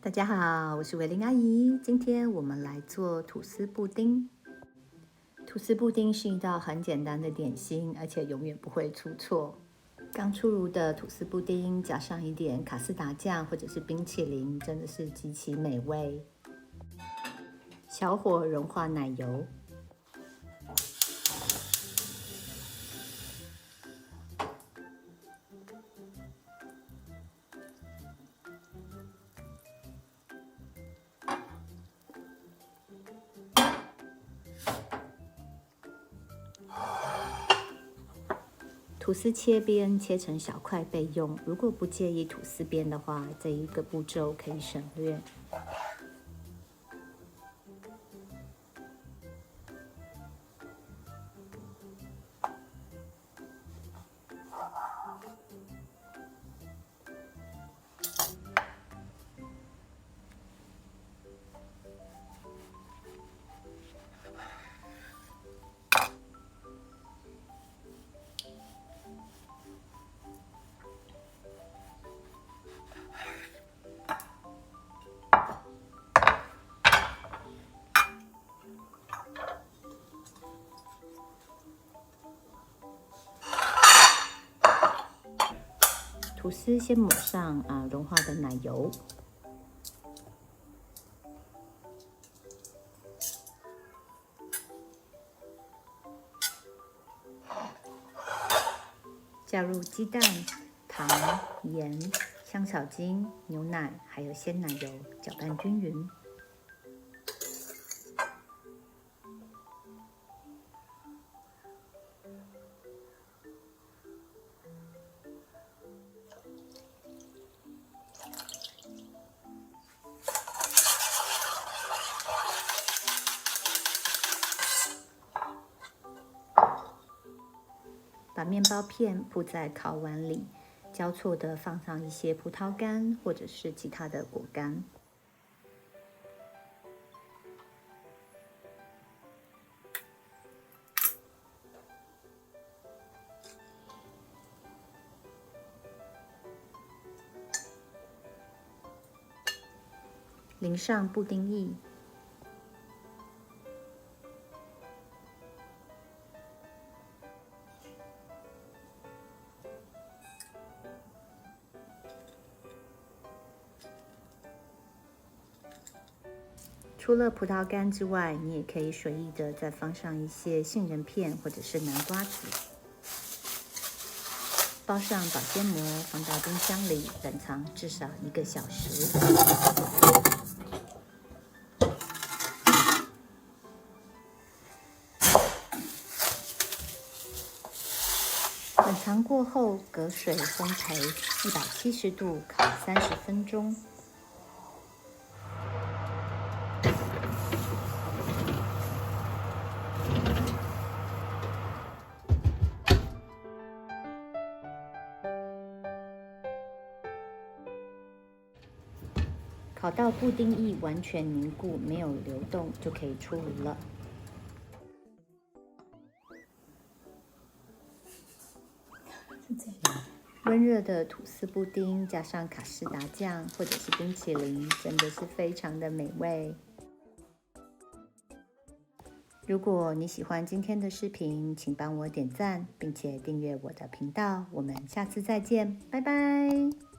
大家好，我是维玲阿姨。今天我们来做吐司布丁。吐司布丁是一道很简单的点心，而且永远不会出错。刚出炉的吐司布丁，加上一点卡士达酱或者是冰淇淋，真的是极其美味。小火融化奶油，吐司切边切成小块备用。如果不介意吐司边的话，这一个步骤可以省略。吐司先抹上融化的奶油，加入鸡蛋、糖、盐、香草精、牛奶，还有鲜奶油，搅拌均匀。把面包片铺在烤碗里，交错的放上一些葡萄干或者是其他的果干。淋上布丁液。除了葡萄干之外，你也可以随意的再放上一些杏仁片或者是南瓜子，包上保鲜膜，放到冰箱里冷藏至少1个小时。冷藏过后，隔水烘焙，170度烤30分钟。烤到布丁液完全凝固，没有流动，就可以出炉了。温热的吐司布丁加上卡士达酱或者是冰淇淋，真的是非常的美味。如果你喜欢今天的视频，请帮我点赞，并且订阅我的频道。我们下次再见，拜拜。